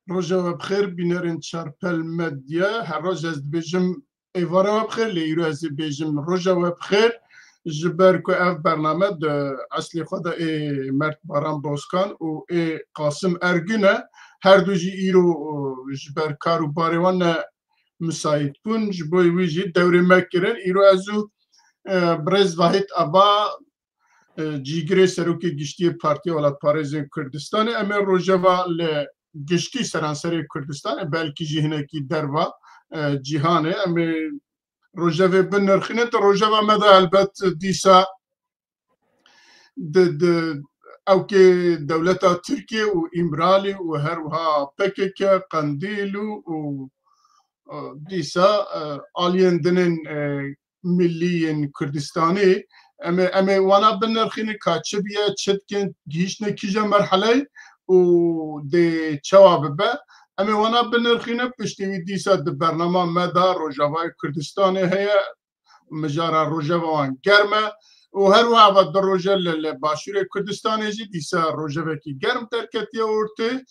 روجا بخیر بینرین چارپل مدیا هر روز از بیجم ایوارا بخیر لیرو از بیجم روجا بخیر جبر کو اف برنامه د اصلی خود مرد باران بوسکان و قاسم ارگونه هر دو جی ایرو جبر کارو باریوان مساعد بون جبوی ویجی دوری مکرن ایرو ازو برز واحد ابا جیگری سروکی گشتی پارتی ولات پارێزên Kurdistanê em ê rojeva li giştî seranserê Kurdistanê belkî jî hinekî derva cîhanê em ê rojevê binirxînin tu rojeva me de helbet dîsa di ewkê dewleta Tirkiye û İmralî û her wiha PKK Qendîl û dîsa aliyên dinên millîyên Kurdistanê em ê wana binirxînin ka çi biye çi dikin gihîştine kîje merheleyê û dê çawa bibe em ê wana binirxînin piştî wî dîsa di bernama me da Rojavayê Kurdistanê heye mijara rojeva wan germ e û her wiha di roje li başûrê Kurdistanê jî dîsa rojevekî germ derketiye ortê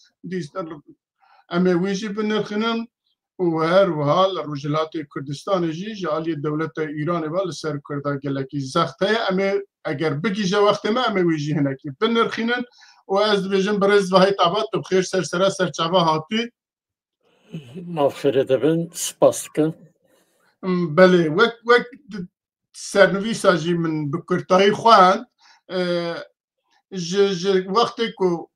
em ê wî jî binirxînin û her wiha li Rojhilatê Kurdistanê jî ji aliyê dewleta Îranê ve li ser Kurda gelekî zext heye em ê eger bigîje wextê me em ê wî jî hinekî binirxînin û ez dibêjim bi rêz Vahîd Aba tu bixêr sersera serçava hatî Mavxêrê dibin spas dikim belê wek sernivîsa jî min bi Kurtayî xwend ji wextê ku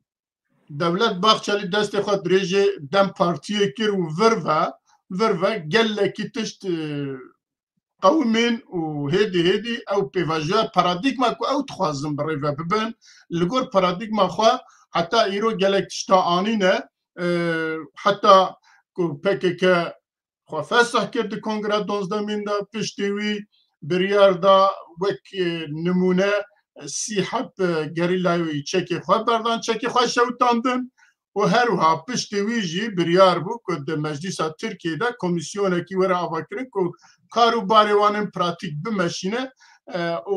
devlet baxçelî destê xwe dirêjê dem partiyê kir û vir ve gelekî tişt qewmên û hêdî ew pêvajoya paradîgma ku ew dixwazin bi rê ve bibin li gor paradîgma xwe heta îro gelek tişta anîne heta ku PKK xwe fesih kir di Kongreya Dozdemîn de piştî wî biryar da wek nimûne sîhet gerîlayê çekê xwe berdan çekê xwe şewitandin û her wiha piştî wî jî biryar bû ku di Meclîsa Tirkiyeyê komîsyonekî were avakirin ku kar û barê wan ên pratîk bimeşîne û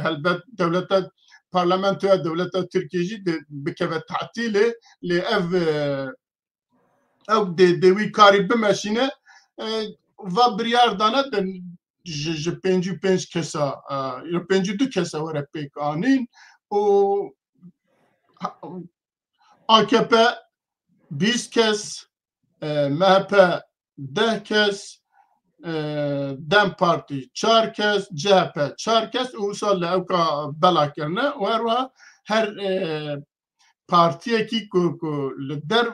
helbet dewleta parlamentoya dewleta Tirkiye jî bikeve tehtîlê lê ew dê wî karî bimeşîne va biryar dane ji 55 kesa 52 kesa were pêk anîn û AKP 20 kes MHP 10 kes Dem Partî 4 kes CHP 4 kes û wisa li ew ka bela kirine û her wiha her partiyekî ku li der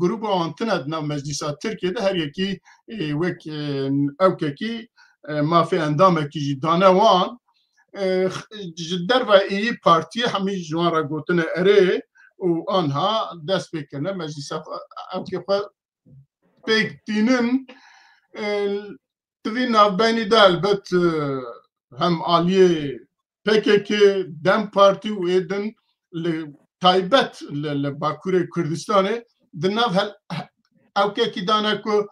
gruba wan tune di nav Meclîsa Tirkiyeyê her yekî wek ewkekî mafê endamekî jî dane wan ji derve êyî partiyê hemî ji wan re gotine erê û anha dest pê kirine Meclîsa ewkê xwe pêk tînin di vî navbenî de helbet hem aliyê PKK Dem Partî û êdin li taybet li Bakurê Kurdistanê di nav ewkekî dane ku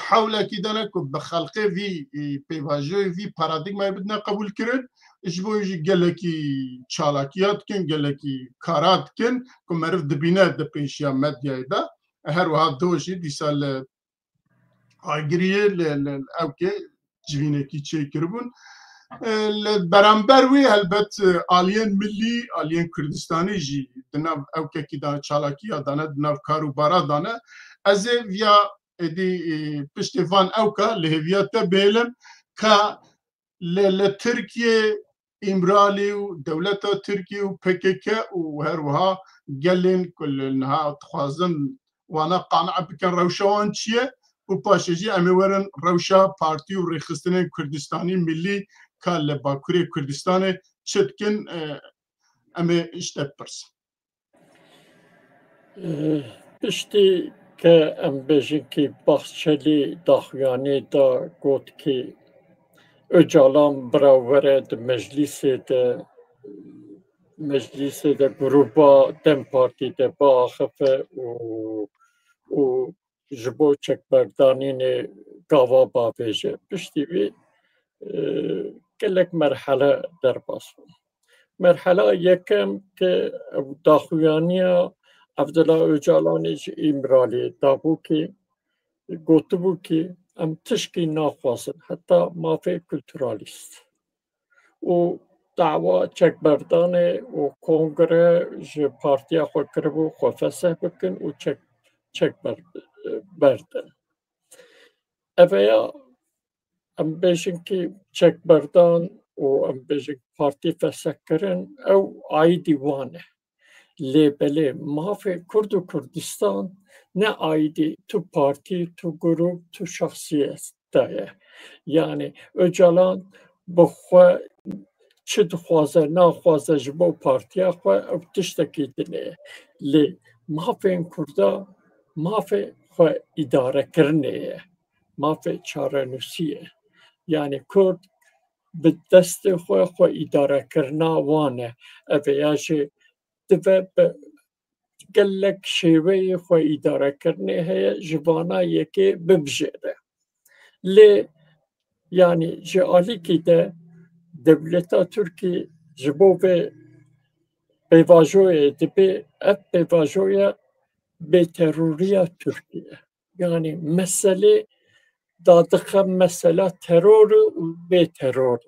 hewlekî dane ku bi xelqê vî pêvajoyê vî paradîgmayê bidine qebûl kirin ji bo jî gelekî çalakiya dikin gelekî kara dikin ku meriv dibîne di pêşiya medyayê de her wiha do jî dîsa li agiriyê li ewkê civînekî çêkiribûn li beramber wî helbet aliyên millî aliyên Kurdistanê jî di nav ewkekî dane çalakiya dane di nav kar û bara dane ez ê viya êdî piştî van ewka li hêviya te bêlim ka li Tirkiye İmralî û dewleta Tirkiye û PKK û her wiha gelên ku li niha dixwazin wana qene'a bikin rewşa wan çi ye û paşê jî em ê werin rewşa partî û rêxistinên Kurdistanî millî ka li Bakurê Kurdistanê çi dikin em ê îşte bipirsin. piştî ke em bêjin kî Baxçelî daxuyanî da got kî Öcalan birawere di meclîsê de gruba Dem Partî de biaxife û ji bo çekberdanînê gava bavêje piştî wî gelek merhele derbas bûn. Merhela yekem ke daxuyaniya عبدالله اوجالانی امرالی دابو که گوتبو که ام تشکی نخواستن حتی مافی کلتورالیست و دعوا چکبردان و کنگره جه پارتیا خو کربو خو فسح بکن و چک بردن اویا ام بیشن که چکبردان و ام بیشن پارتی فسح کرن او آیدی وانه لیبله مافی کرد و کردستان نه آیدی تو پارتی تو گروه تو شخصیت دایه یعنی اوجالان بخوا چه دخوازه نخوازه جبو پارتیا خواه او تشتکی دنه لی مافی کرده مافی خواه اداره کرنه مافی چاره نوسیه یعنی کرد به دست خواه اداره کرنا وانه اویاجه دوه به گلک شیوه خواه اداره کرنه هیا جوانا یکی ببجره لی یعنی جعالی که ده devleta Türkiye ji ve peyvajoyê dibe ev peyvajoya bêteroriya Türkiye. Yani mesele dadixe mesela terör û bêteror.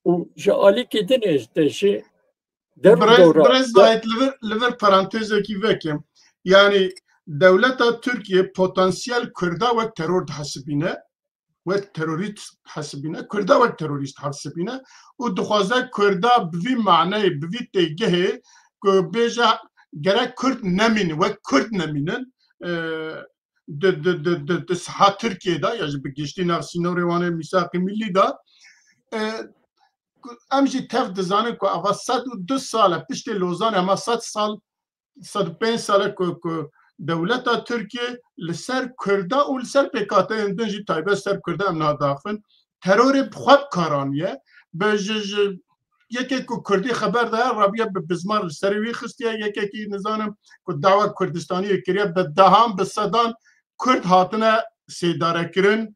û ji alîkê dinê de jî Brez dayet li vir parantezekî vekim. Yani devleta Türkiye potansiyel Kurda ve terör dihesibîne ve terörist hasibine, Kurda ve terörist hasibine u dixwaze Kurda bi vî manayê, bi vî têgehê ku bêje gerek Kurd nemînin ve Kurd nemînin di siha Tirkiyeyê de ya ji bi giştî nav sînorê wan ê Mîsaqî Millî de em jî tev dizanin ku ava 102 sal piştê Lozanê hema 100 sal 105 sal ku devleta Türkiye li ser Kurda û li ser PKK'yên din jî taybet ser Kurda em nadaxin terorê bi xwe bikaraniye bi ji yekek ku Kurdî xeber daye rabiye bi bizmar li serê wî xistiye yekekî nizanim ku dawa Kurdistaniyê kiriye bi dehan bi sedan Kurd hatine sêdarekirin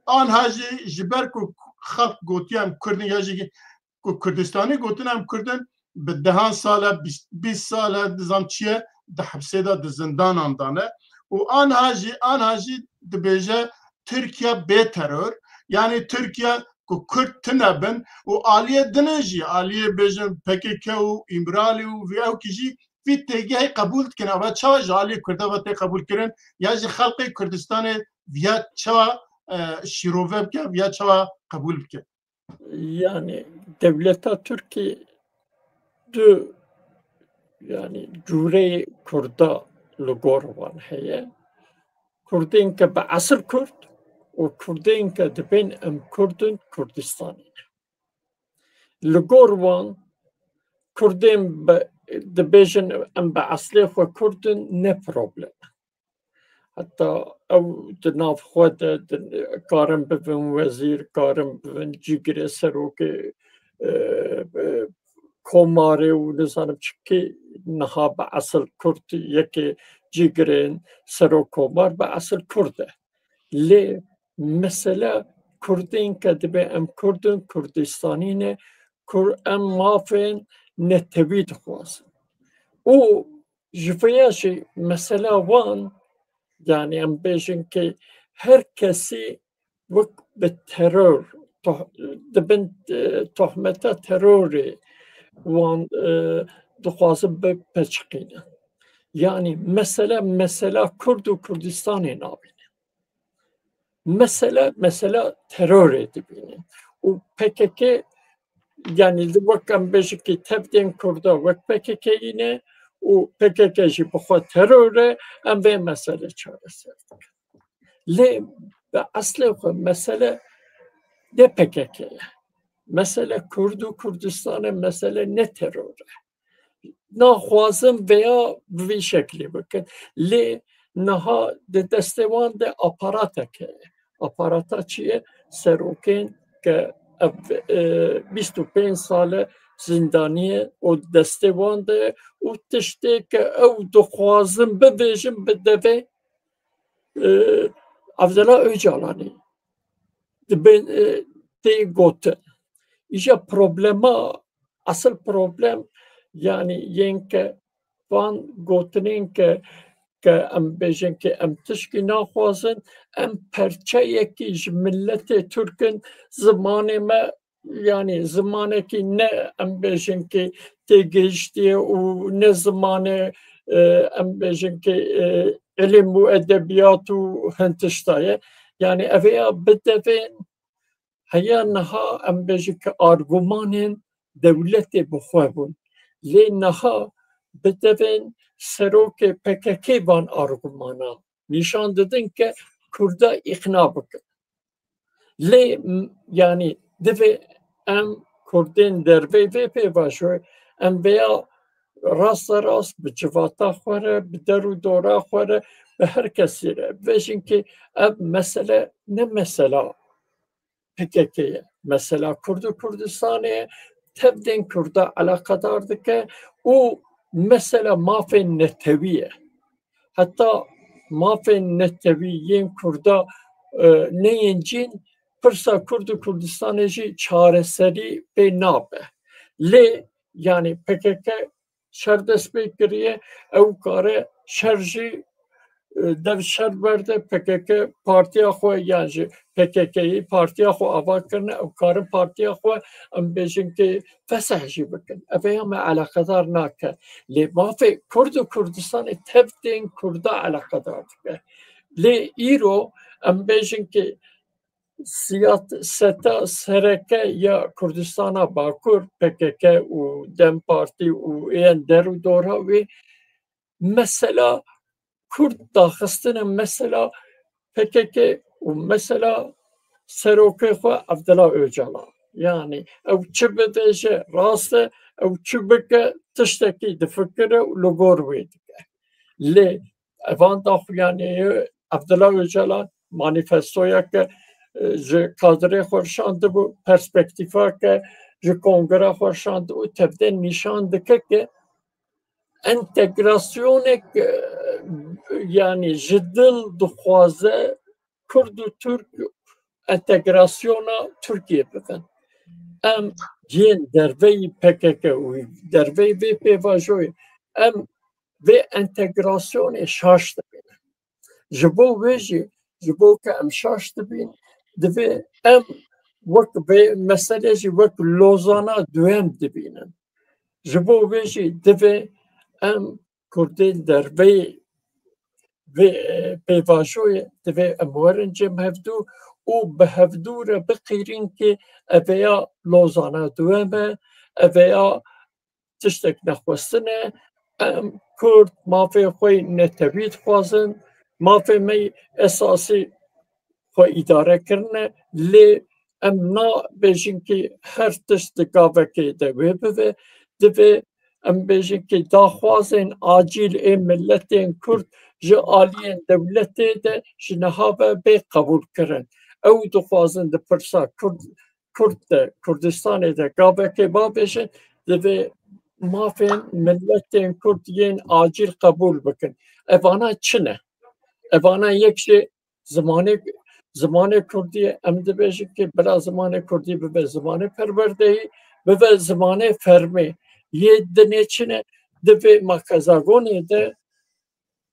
anha jî ji ber ku xelk gotiye em Kurdin ya jî ku Kurdistanî gotin em Kurdin bi dehan sale 20 sale dizam çiye di hepsê de di zindanan dane û anha jî dibêje Tirkiye bê terör yani Tirkiye ku Kurd tune bin û aliyê din jî aliyê bêjin PKK û İmralı û vî ew kî jî vî têgehê qebûl dikin ava çawa ji aliyê Kurda ve tê qebûl kirin ya jî xelkê Kurdistanê viya çawa şîrove bike viya çawa qebûl bike. Yani devleta Türkiye du yani cure Kurda li gor wan heye Kurdên ke bi esir Kurd û Kurdên ke dibin em Kurdin Kurdistanê li gor wan Kurdên dibêjin em bi eslê xwe Kurdin ne problem heta ew di nav xwe de karin bibin wezîr karin bibin cîgirê serokê komarê û nizanim çikê niha bi esl Kurd yekê cîgirên serokkomar bi esl Kurd e lê mesele Kurdên ke dibe em Kurdin Kurdistanî ne em mafên netewî dixwazin û ji vêya jî mesela wan yani em bêjin ki her kesî wek bi terör dibin tohmeta terörê wan dixwazin bipeçikînin yani mesela Kurd û Kurdistanê nabînin mesela terörê dibînin û PKK yani wek em bêjin ki tevdên Kurda wek PKK'î ne û PKK jî bi xwe terör e em vê mesele çareser dikin lê bi eslê xwe mesele ne PKK ye mesele Kurd û Kurdistanê mesele ne terör e naxwazin veya bi vî şeklî bikin lê niha di destê wan de aparatek heye aparata çi ye serokên ke ev 25 sale zindaniye û destê wan de û tiştê ke ew dixwazin bibêjin bi devê Abdullah Öcalanî dibin tê gotin îja problema asıl problem yani yên ke وان گوتنین که ام بیجن که ام تشکی ناخوازن ام پرچه یکی ملت ترکن زمان ما yani zamanı ki ne ambejin ki tegişti o ne zamanı ambejin ki ilim bu edebiyatı hentiştaya yani evya bedevin haya naha ambejin ki argümanın devleti buxwebun le naha bedevin seroke PKK van argümana nişan dedin ki Kurda ikna bıkın le yani deve ام کردین در وی پیوشوی ام بیا راست به جواتا خوره به در و دورا خوره به هر کسی ره ویشین که اب مسئله نه مسئله پککیه مسئله کرد و کردستانه تبدین کرده علاقه دارده که او مسئله مافی نتویه حتی مافی نتویین کرده نینجین پرسا کرد و کردستانجی چارەسەری پێ نابێ لێ یعنی PKK شەر دەست پێ کردیە ئەو کارە شەرژی دەv شەر بەردە PKK پارتیا خۆ یانژی PKKی پارتیا خۆ ئاواکردنە ئەو کارە پارتیا خۆ ئەم بێژن کە فەسەحژی بکەن ئەvەیە me عەلاقەدار ناکە لێ مافێ کورد و کوردستانی tevdên Kurda عەلاقەدار dike lê îro em bêjin kê siyaseta sereke ya Kurdistana Bakur PKK û Dem Partî û ên deru dora wê mesela Kurd daxistine mesela PKK û mesela serokê xwe Abdullah Öcalan yani ew çi bibêje rast e ew çi bike tiştekî difikire û li gor wê dike lê evan daxuyaniyê Abdullah Öcalan manîfestoyeke ji kadrê xweşand bû perspektîfake ji kongre xweşand û tevdên nîşan dike ki entegrasyonek yani ji dil dixwaze Kurd û Türk entegrasyona Türkiye bikin em yên derveyî PKK û derveyî vê pêvajoyê em vê entegrasyonê şaş dibînin ji bo wê jî ji bo ke em şaş dibîn divê em wek vê meselê jî wek Lozana duhem dibînin ji bo wê jî divê em Kurdên derveyê vê pêvajoyê divê em werin cem hevdû û bi hevdû re biqîrin kê eveya Lozana duhem e eveya tiştek nexwestin e em Kurd mafê xwe netewî dixwazin mafê me esasî xwe îdarekirine lê em nabêjin kê her tişt di gavekê de wê bibe divê em bêjin kê daxwazên acîl ê milletên Kurd ji aliyên dewletê de ji niha ve bê qebûl kirin ew dixwazin di pirsa Kurd de Kurdistanê de gavekê babêjin divê mafên milletên Kurd yên acîl qebûl bikin evana çi ne evana yek jî zimanê Kurdî em dibêjin kê bila zimanê Kurdî bibe zimanê perwerdeyî bibe zimanê fermê yê dinê çi ne divê Makazagonê de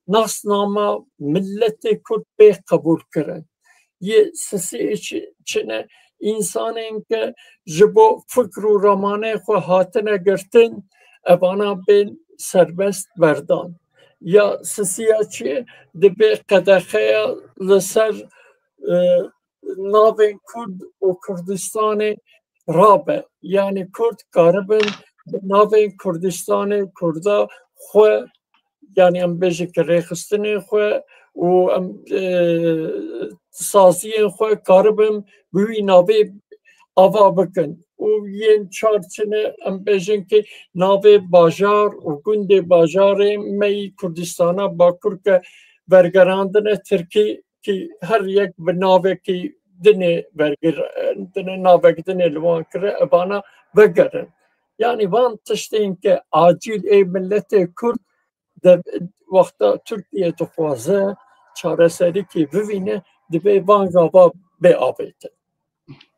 nasnama milletê Kurd bê qebûl kirin yê sisê çi ne însanên ke ji bo fikr û ramanê xwe hatine girtin evana bên serbest berdan ya sisiya çi dibê qedexeya li ser navên Kurd û Kurdistanê rabe yani Kurd karibin bi navên Kurdistanê Kurda xwe yani em bêjin ki rêxistinê xwe û em saziyên xwe karibin bi wî navê ava bikin û yên çar çi ne em bêjin ki navê bajar û gundê bajarê me yî Kurdistana Bakur ke wergerandine Tirkî ki her yek bi navekî dinê wergerandine navek dinê li wan kire evana vegerin yani van tiştên ke acîl ê milletê Kurd de wexta Tirkiye dixwaze çareserîkê bivîne divê van gava bê avêtin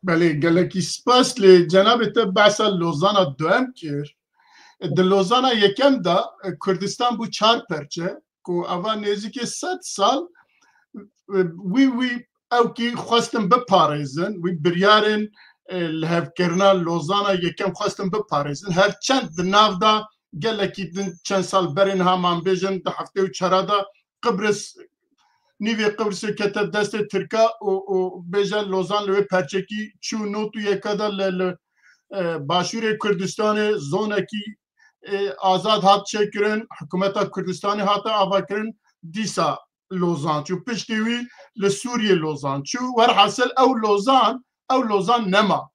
Belê gelekî spas lê cenabê te behsa Lozana duhem kir دلوزانا یکم دا کردستان بو 4 پرچه کو اوا نزدیک 100 سال وی او کی خواستم بپارێزن وی بریارن لهفکرنا لوزانا یکم خواستم بپارێزن هر چند ناودا gelekî din çend sal berên haman bêjin di heftê û çera da Qibris nîvê Qibrisê kete destê Tirka û bêje Lozan li wê perçekî çû not û yeka da li başûrê Kurdistanê zonekî azad hat çêkirin hikûmeta Kurdistanê hate avakirin dîsa Lozan çû piştî wî li Sûriyê Lozan çû werhesil ew Lozan nema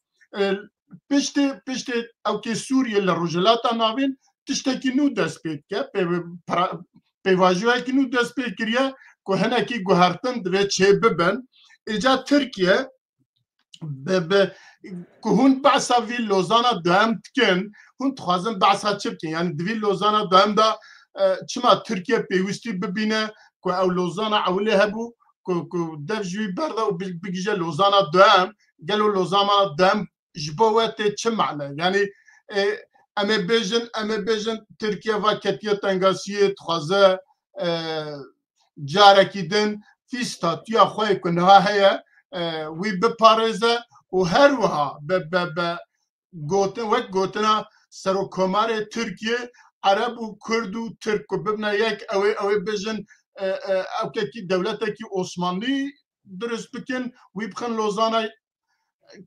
piştê ew kê Sûriyê li Rojhilata navên tiştekî nû dest pê dike pêvajiyekî nû dest pê kiriye ku hinekî guhertin divê çê bibin îca Tirkiye ku hûn behsa vî Lozana duhem dikin hûn dixwazin behsa çi bikin yani divî Lozana duhem da çima Tirkiye pêwîstî bibîne ku ew Lozana ewlê hebû ku dev ji wî berda û bigije Lozana duhem gelo Lozana duhem ji bo we tê çi mane yani em ê bêjin Tirkiye va ketiye tengasiyê dixwaze carekî din fî statuya xwe ku niha heye wî biparêze û her wiha wek gotina Serokkomarê Tirkiye Ereb û Kurd û Tirk ku bibine yek ew ê bêjin ewkekî dewletekî Osmanlî dirist bikin wî bixin Lozana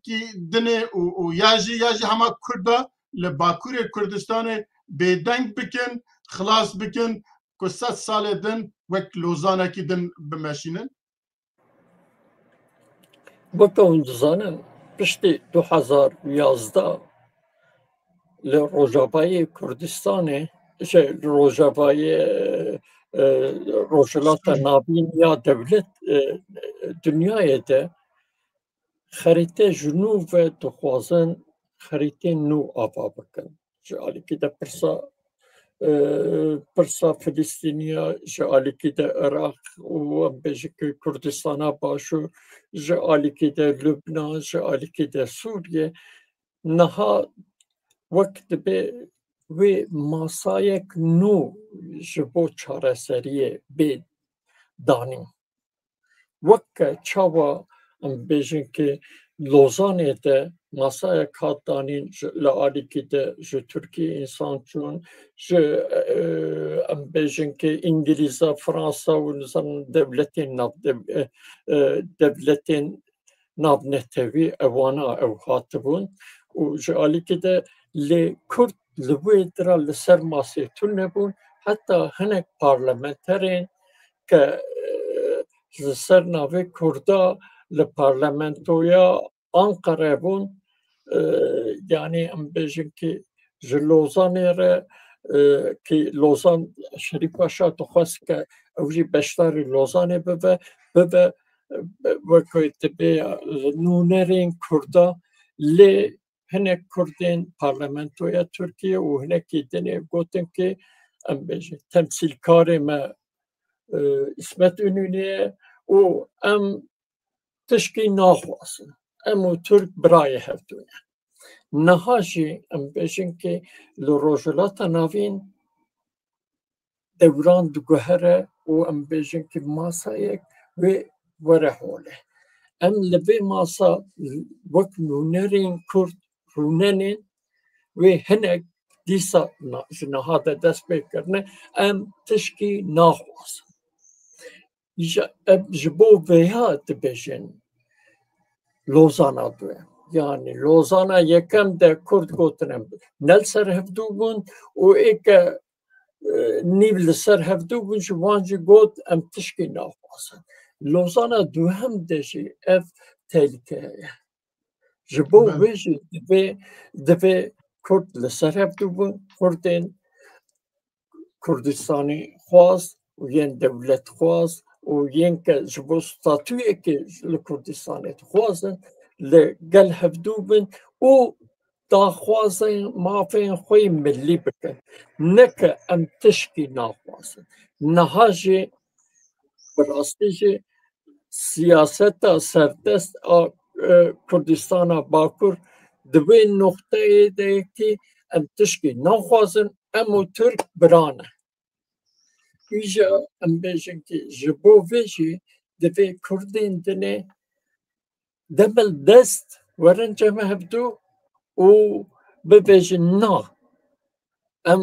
kî dinê û ya jî hema Kurda li Bakurê Kurdistanê bêdeng bikin xilas bikin ku 100 salê din wek Lozanekî din bimeşînin وەکە hûn dizanin piştî 2011 li Rojavayê Kurdistanê Rojavayê Rojhilata Navîn ya devlet dunyayê de xerîtê ji nû ve dixwazin xerîtên nû ava bikin ji alîkî de pirsa Filîstîniya ji alîkî de Iraq û em bêjikî Kurdistana Başûr ji alîkî de Lubnan ji alîkî de Sûriye niha wek dibe wê masayek nû ji bo çareseriyê bê danîn weke çawa em bêjin ki Lozanê de masayek hat danîn li alîkî de ji Tirkiye însan çûn ji em bêjin ki İngilîza Fransa û devletên navnetewî ewana ew hatibûn û ji alîkî de lê Kurd li wê dira li ser masê tune nebûn heta hinek parlamenterên ke li ser navê Kurda li parlamentoya Ankara bûn yani em bêjin ki ji Lozanê re ki Lozan Şerîf Paşa dixwest ke ew jî beşdarî Lozanê bibe wek dibe nûnerên Kurda lê hinek Kurdên parlamentoya Tirkiye û hinekî dinê gotin ki em bêjin temsîlkarê me İsmet Inûniye û em tişkî naxwazin em û Türk birayê hevdûne niha jî em bêjin ki li Rojhilata Navîn dewran diguhere û em bêjin ki masayek wê were holê em li vê masa wek nûnerên Kurd rûnenên wê hinek dîsa ji niha de dest pê kirine em tişkî naxwazin ji bo vêya dibêjin Lozana duhem yani Lozana yekem de Kurd gotine nel ser hevdû bûn û êke nîv li ser hevdû bûn ji wan jî got em tişkî naxwazin Lozana duhem de jî ev tehlike heye ji bo wê jî divê Kurd li ser hevdû bûn Kurdên Kurdistanê xwaz û yên dewlet xwaz û yên ke ji bo statûyekê li Kurdistanê dixwazin li gel hevdû bin û daxwazên mafên xwe millî bikin neke em tişkî naxwazin niha jî bi rastî jî siyaseta serdest a Kurdistana Bakur di vê noxteyê de ki ام تشکی نخوازن امو ترک برانه ایجا ام بیشن که جبو ویجی دوی کردین دنه دبل دست ورن جمع هبدو و ببیجن نا ام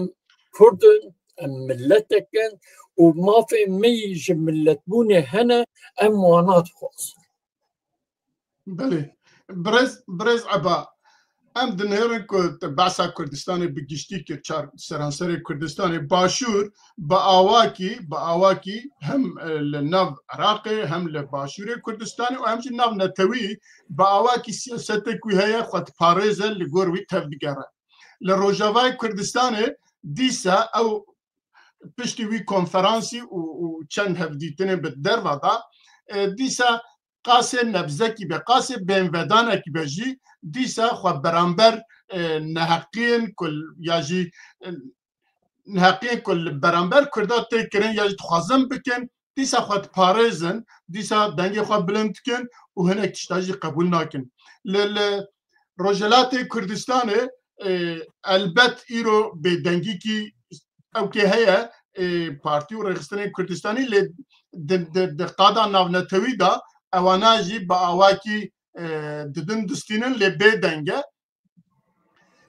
کردن ام ملتکن و ما في ميج ملت بونه هنا ام وانات خاص بله برز عبا ام دنهرن که بحثا کردستان بگشتی که سرانسر کردستان باشور با آواکی هم لناو عراق هم لباشور کردستان و همچنین ناو نتوی با آواکی سیاست کوی هیا خود پارزه لگوروی تفدیگره لروجاوای کردستان دیسا او پشتی وی کنفرانسی و چند هفدیتنه به دروادا دیسا قاسه نبزکی به قاسه بینودانه کی بجی دیسا خو برانبر نحقین کل یاجی نحقین کل برانبر کردات تکرین یاجی تخازم بکن دیسا خود پارزن دیسا دنگی خو بلند کن و هنه کشتاجی قبول ناکن روجلات کردستان البت ایرو به دنگی کی او که هیا پارتی و رخصتن کردستانی ل قادا ناونتوی دا اوانا جی با آواکی ددن دستینن ل به دنگه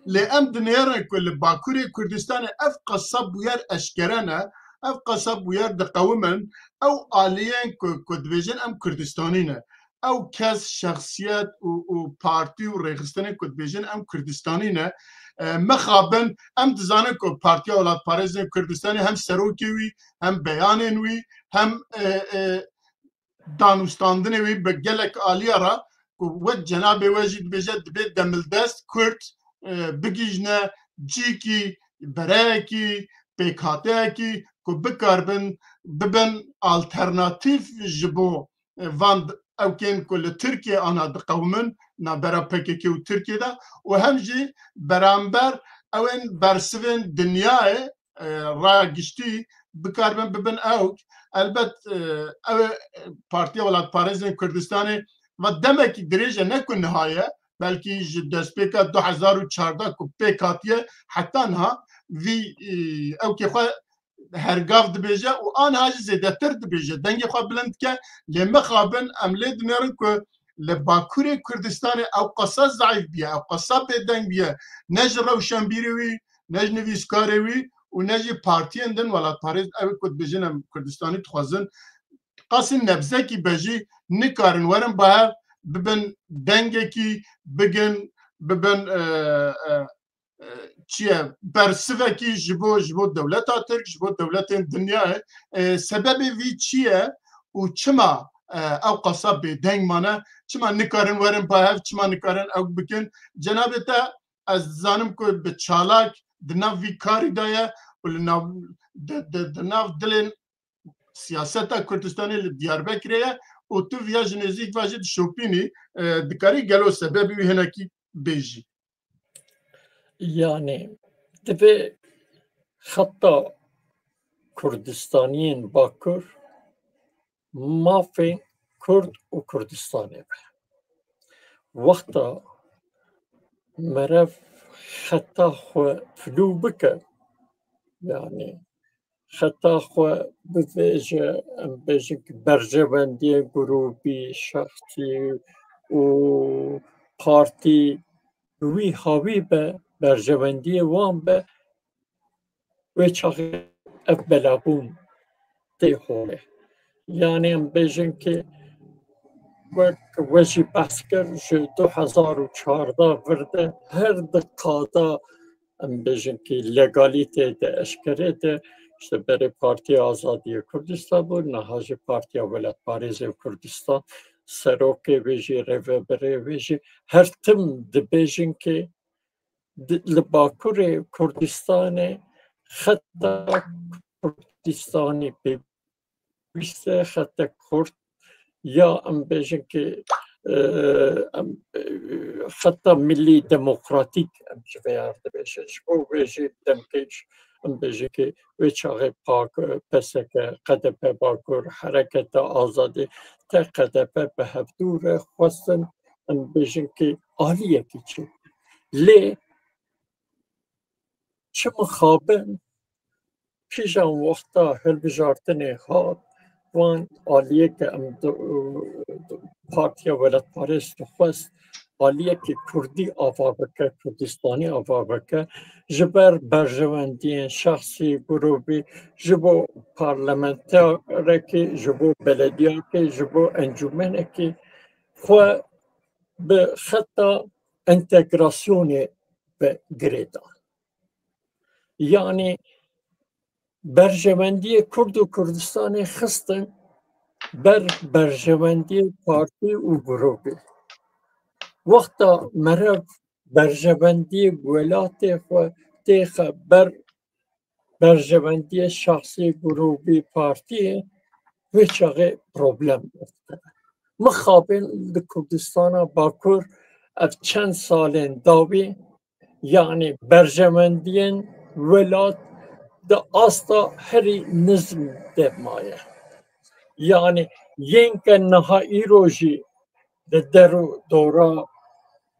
ل ام دنیرن کل باکوری کردستان اف قصب ویر اشکرانه اف قصب ویر دقومن او آلیان کدویجن ام کردستانینه او کس شخصیت و پارتی و رخصتن کدویجن ام کردستانینه مخابن ام دزانه که پارتی اولاد پارێزên کوردستانی هم سەرۆکی وی هم بەیانên wî hem danûstandinê wî bi gelek aliya re ku wek cenabê we jî dibêje dibe demildest Kurd bigîjne cîkî bereyekî pêkhateyekî ku bikarbin bibin alternatîv ji bo van evkên ku li Tirkiye ana diqewmin nabera PKK û Tirkiye de û hem jî beramber ewên bersivên dinyayê raya giştî bikarbin bibin ewk elbet ew Partiya Welatparêzên Kurdistanê ve demekî dirêje ne ku nihaye belkî ji destpêka 2014 ku pêk hatiye heta niha vî ewkê xwe hergav dibêje û aniha jî zêdetir dibêje dengê xwe bilind dike lê mixabin em lê dinêrin ku li Bakurê Kurdistanê ew qesa zayıf biye ew qesa bêdeng biye ne ji rewşenbîrê wî ne ji nivîskarê wî û ne jî partiyên din welatparêz ew ku dibêjin em Kurdistanî dixwazin qasî nebzekî bejî nikarin werin bihev bibin dengekî bigin bibin çiye bersivekî ji bo dewleta Tirk ji bo dewletên dinyayê sebebê vî çi ye û çima ew qasa bêdeng mane çima nikarin werin bihev çima nikarin ew bikin cenabê te ez dizanim ku bi çalak di nav vî karî de ye û li nav dilên siyaseta Kurdistanê li Diyarbekirê ye û tu viya ji nêzik ve jî dişopînî dikarî gelo sebebî wî hinekî bêjî yani divê xeta Kurdistaniyên Bakur mafên Kurd û Kurdistanê be wexta merev xeta xwe filû bike yani xeta xwe bivêje em bêjin ki berjewendiyên grûpî şexsî û partî wî havî be berjewendiyê wan be wê çaxê ev belabûn tê holê yani em bêjin ki wek we jî behs kir ji 2014 vir de her di qada em bêjin ki legalîtê de eşkerê de işte berê Partiya Azadiya Kurdistan bû niha jî Partiya Welatparêzên Kurdistan serokê wê jî rêveberê wê jî her tim dibêjin ki li Bakurê Kurdistanê xeta Kurdistanî pêwîst e xeta Kurd ya em bêjin ki xeta millî demokratîk em ji vê yer dibêjin ji bo wê jî demkêj em bêjin ki wê çaxê PSK QDP Bakur Hereketa Azadî te QDP bi hevdû re xwestin em bêjin ki aliyekî çê lê چه مخابن پیشان وقتا هلبجارتنی هات وان آلیه که ام پارتیا ولایت پاریس خواست آلیه که کردی آوا بکه کردستانی آوا بکه جبر برجواندی شخصی گروهی جبو پارلمانتر که جبو بلدیه که جبو انجمن که خو به خطا انتگراسیون به گریدان یعنی برجواندی کرد و کردستان خستن بر برجواندی پارتی و گروهی وقتا مرد برجواندی ولایت خو تیخ بر برجواندی شخصی گروهی پارتی هیچ اگه پروبلم داره مخابن کردستان باکور اف چند سالین داوی یعنی برجواندی ولایت دا آستا هری نظم ده مایه یعنی ینک نهایی روژی درو دورا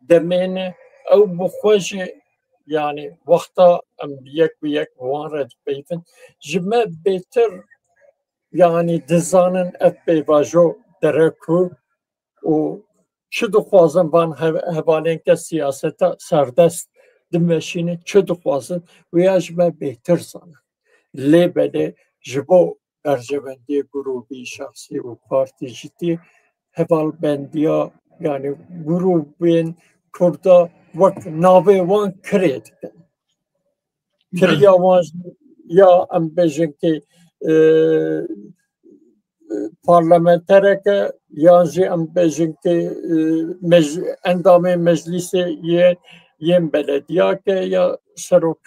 دمینه او بخوش یعنی وقتا ام بیک وارد بیفن جمع بهتر یعنی دزانن اف بیواجو درکو و چه دخوازن بان حوالین که سیاستا سردست دمشینه چه دخوازن و یا جمع بهتر زانن لی بده جبو برجواندی گروهی شخصی و پارتی جدی حوال بندیا یعنی گروهین کردا وقت ناوه وان کرید کریا وان یا ام بیجن که پارلمانتره که یانجی ام بیجن که اندام مجلس یم بلدیا که یا سروک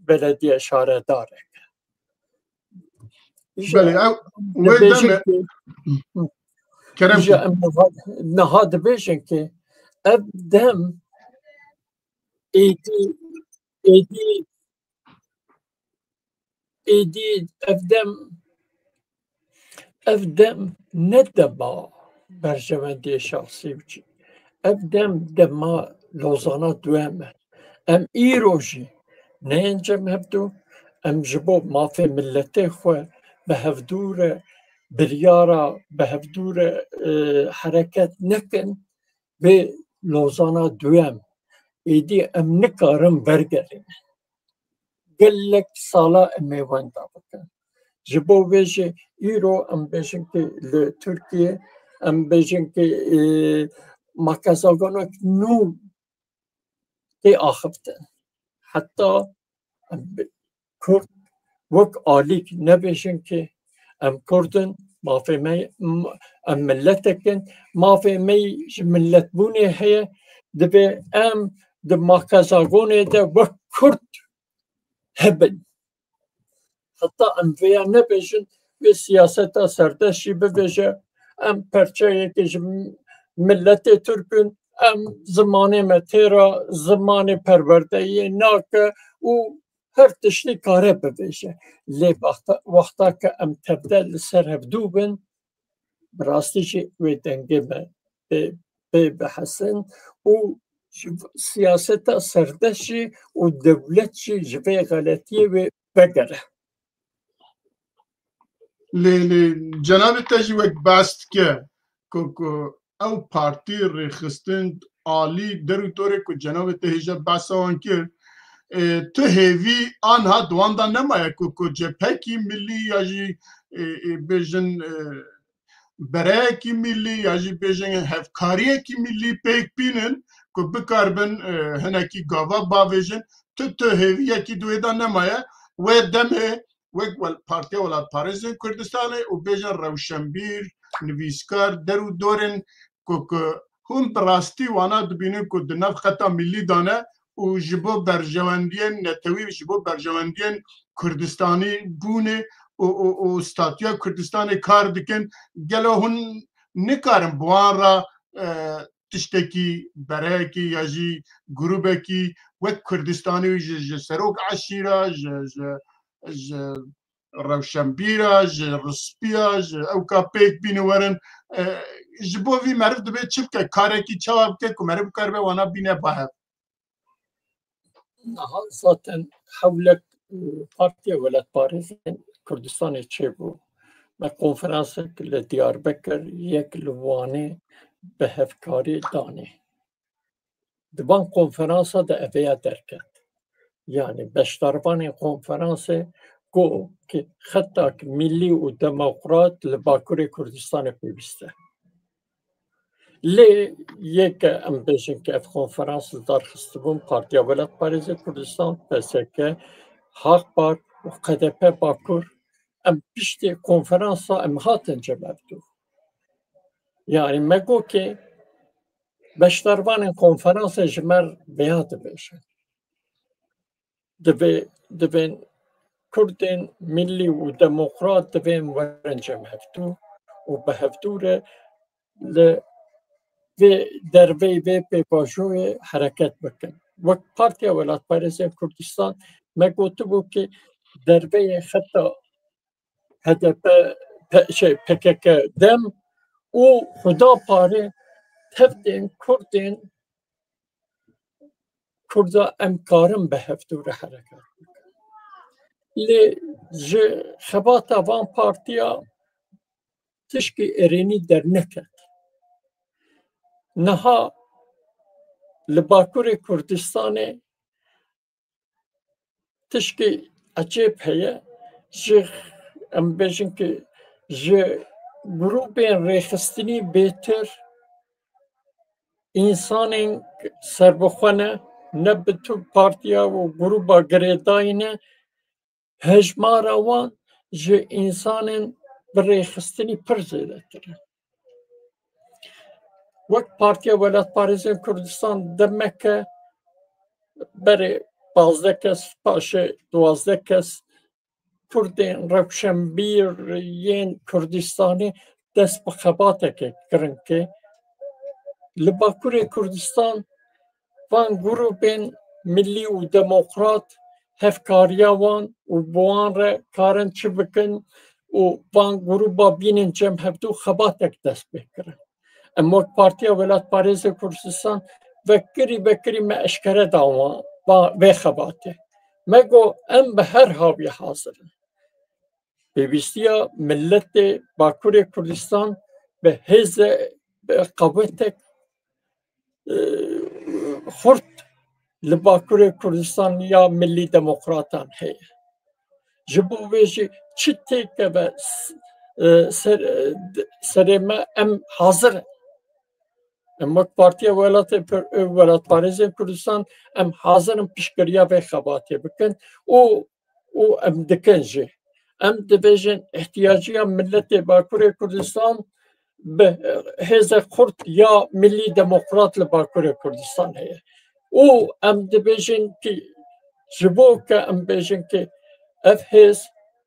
بلدیه شاره داره بله نهاد بیشن که ابدم ایدی افدم ندما برجواندی شخصی بچی افدم دما لوزانا دوامه ام ایروجی نه انجام هفدو ام جبو مافی ملتی خواه به هفدور بریارا به هفدور حرکت نکن به لوزانا دوام ایدی ام نکارم برگرین گلک سالا امیوان دا بکن جبو بیجه ایرو ام بیجن که لترکیه ام بیجن که مکازاگانک نو تی آخفتن حتی کرد وک آلیک نبیجن که ام کردن مافی می ام ملتکن مافی می ملت بونه هی دبی ام د مکازاگونه ده وک کرد هبن حتی ام ویا نبیجن به سیاست سردشی ببیجه ام پرچه که ملت ترکن ام زمان متیرا زمان پرورده ناکه و هر تشتی کاره ببیشه لی وقتا که ام تبدل سر هفدو بن براستی چی وی دنگه بحسن و سیاست سردشی و دولت چی جوی غلطی و بگره جناب تجی وقت باست که او پارتی ریخستند آلی درو طوره که جناب تهیجه باسوان کرد تو هیوی آنها دوانده نمایه که جپکی ملی یا جی بیجن برای کی ملی یا جی بیجن هفکاری کی ملی پیک بینن که بکاربن هنکی گاوا باویجن تو هیوی یکی دویده نمایه و دمه وک پارتی ولایت پاریس کردستان و بیجن روشنبیر نویسکار درو دورن که هم براستی وانا دبینه که دنف خطا ملی دانه و جبو برجواندین نتوی جبو برجواندین کردستانی بونه و ستاتیا کردستانی کار دکن گلو هن نکارن بوان را تشتکی برای کی یا جی گروه کی وک کردستانی سروک عشیره روشنبیره رسپیه او که پیک بینه ورن جبو وی معرف دبی چپ که کاره کی چواب که که معرف کار به وانا بینه باید zaten hewlek Partiya Welatparêzên Kurdistanê çêbû. Me konferansek li Diyarbekir yek li Wanê bi hevkarî danê. Di van konferansa de eveya derket. Yani beşdarvanên konferansê got ki xetak millî û demokrat li Bakurê Kurdistanê pêwîst e. Lê yeke em bêjin ki ev konferans li darxistibûn Partiya Welatparêzê Kurdistan, PSK, Xalq û KDP Bakur em piştî konferansa em hatin cemevdû. Yani me got ki beşdarvanên konferansê ji me vêya dibêjin. Divên Kurdên millî û demokrat divên werin cemhevdû û bi hevdûre li vê derveyê vê pêvajoyê hereket bikin. Wek Partiya Welatparêzên Kurdistan me gotibû ki derveyê xeta HDP PKK dem û Xudaparê tevdên Kurdên Kurda em karin bi hevdûre hereket bikin. Lê ji xebata van partiya tişkî êrînî derneket. Niha li Bakurê Kurdistanê tişkî ecêb heye ji em bêjin ki ji grûpên rêxistinî bêtir însanên serbixwe ne bi tu partiya û grûpa girêdayî ne hejmara wan ji însanên bi rêxistinî pir zêdetir e. Wek Partiya Welatparêzên Kurdistan demeke berê 15 kes paşê 12 kes Kurdên rewşenbîrên Kurdistanê dest bi xebatekê kirin ki li Bakurê Kurdistan van grûpên millî û demokrat hevkariya wan û bi wan re karin çi bikin û van grûpa bînin cemhevdû xebatek dest pê kirin. Em wek Partiya Welatparêzê Kurdistan vekirî me eşkere dawan vê xebatê. Me got em bi her havî hazir in. Pêwîstiya milletê Bakurê Kurdistan bi hêzê qewetek xurt li Bakurê Kurdistan ya Millî Demokratan heye. Ji bo vê jî çi têkeve serê me em hazir in. Em wek Partiya Welatparêzên Kurdistan em hazir in piştgiriya vê xebatê bikin û em dikin jî. Em dibêjin ihtiyaciya milletê Bakurê Kurdistan bi hêzê xurt ya Millî Demokrat li Bakurê Kurdistan heye. û em dibêjin ki ji bo ke em bêjin ki ev hêz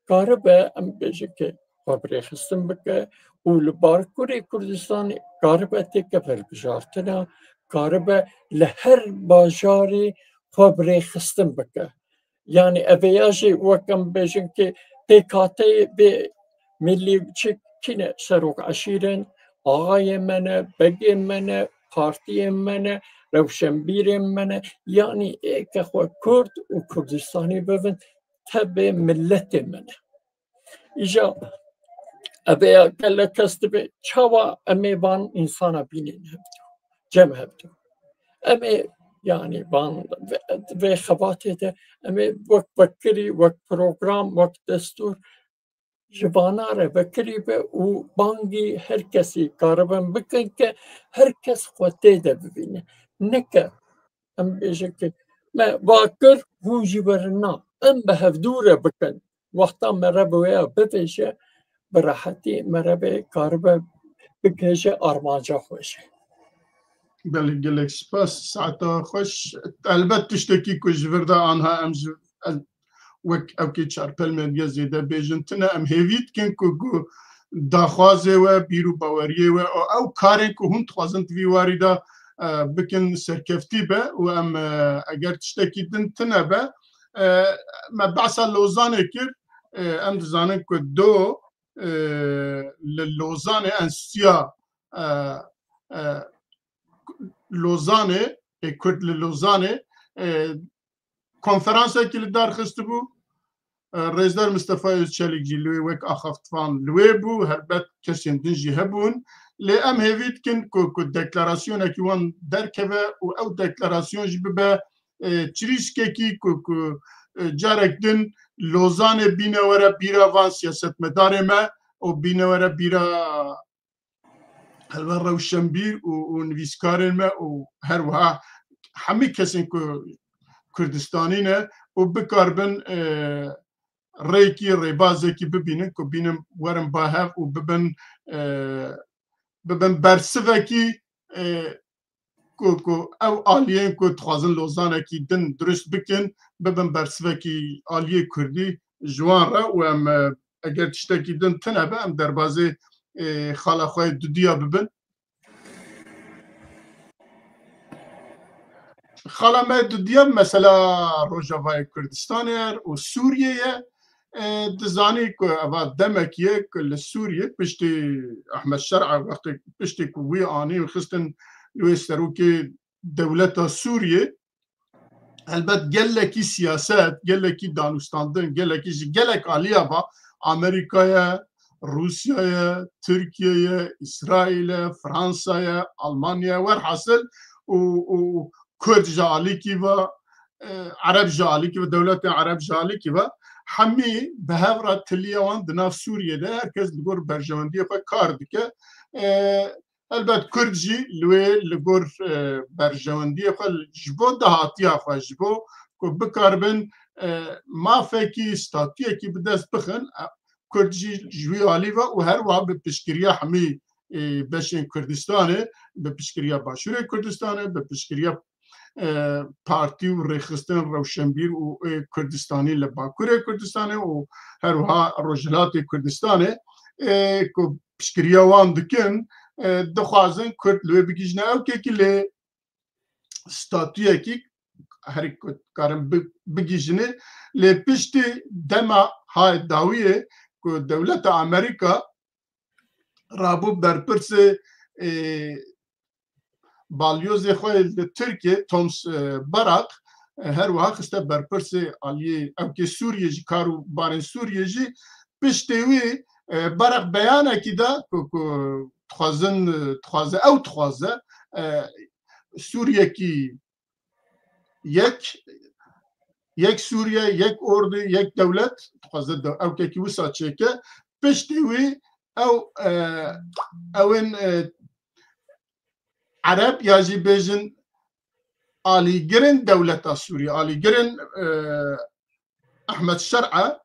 karibe em bêjin ki xwe bi rêxistin bike û li Bakurê Kurdistanê karibe têke hilbijartina, karibe li her bajarê xwe bi rêxistin bike. Yani eveya jî wek em bêjin ki pêkhateyê vê millî çîne serok eşîrên ağayên me ne, begên me ne, partiyên me ne, rewşenbîrên me ne, yani êke xwe Kurd û Kurdistanî bibin tevbê milletê me ne. Îja eveya gelek kes dibe çawa em ê van însana bînin hevdû, cem hevdû. Em ê yani van vê xebatê de em ê wek vekirî, wek program, wek destûr ji vana re vekirî be û bangî her kesî karibin bikin ke her kes xwe tê de bibîne. Neke em bêjin ki me vakir hûn jî werin na. Em bi hevdûre bikin. Wexta me re bi wêya bibêje bi rehetî me re bê karibe bikêje armanca xwe jî. Belê gelek spas saeta xweş. Elbet tiştekî ku ji vir de anha em ji wek evkê çarpelmediya zêde bêjin tune em hêvî dikin ku daxwazê we, bîr û baweriyê we ew karên ku hûn dixwazin di vî warî de bikin serkeftî be û em eger tiştekî din tune be me behsa Lozanê kir em dizanin ku do li Lozanê enstitûya Lozanê Kurd li Lozanê کنفرانسا که لدار خست بو رئیسدار مصطفی چلیک جی لوی وک آخفتفان لوی بو هربت کسین دنجی هبون لی ام هیوید کن که دکلاراسیون اکی وان درکوه و او دکلاراسیون جی ببه چریشکی که جارک دن لوزان بینوره بیرا وان سیاست مداره ما و بینوره بیرا هلوان روشنبیر و نویسکارن ما و هر وها همه کسین که کردستانی نه و بکاربن ریکی ریبازه که ببینن که بینم ورم باهف و ببن برسوه که او آلیه که تخوازن لوزانه که دن درست بکن ببن برسوه که آلیه کردی جوان را و ام اگر تشتاکی دن تنه به ام در بازه خاله خواه دودیا ببن خاله ما دودیا مثلا روجاوای کردستان و سوریه دزانی که اول دمکیه که لسوریه پشتی احمد شرع وقتی پشتی که وی آنی و خستن لوی سروک دولت سوریه البته گلکی سیاست گلکی دانستاندن گلک آلیا با امریکای روسیای ترکیه اسرائیل فرانسه آلمانیا ور حاصل و کرد جالی کی و عرب جالی کی و دولت عرب جالی کی و همه به هفته تلیوان دناف سوریه ده هرکس لگور برجواندی خو کار دکه البته کردجی لوی لگور برجواندی خو جبو دهاتی خو جبو کو بکاربن ما فکی استاتیه کی بدست بخن کردجی جوی عالی و هر وها به پشکریا همه بشین کردستانه به پشکریا باشور کردستانه به پشکریا پارتی و ریخستان روشنبیر و کردستانی لباکور کردستانه و هر وها روجلات کردستانه که پشکریا وان دکن دخوازن کرد لوی بگیجنه او که لی ستاتویه کی هر کارم بگیجنه لی پشتی دما های داویه که دولت امریکا رابو برپرس بالیوز خواه ترکیه تومس براق هر وها خسته برپرس آلیه او که سوریه جی کارو بارن سوریه جی پشتوی براق بیانه کی دا که تخوازه سوریه کی یک سوریه یک ارد یک دولت تخوازه او که وسا چکه پشتوی اون عرب یاجی بیجن آلیگرن دولت سوریه آلیگرن احمد شرعه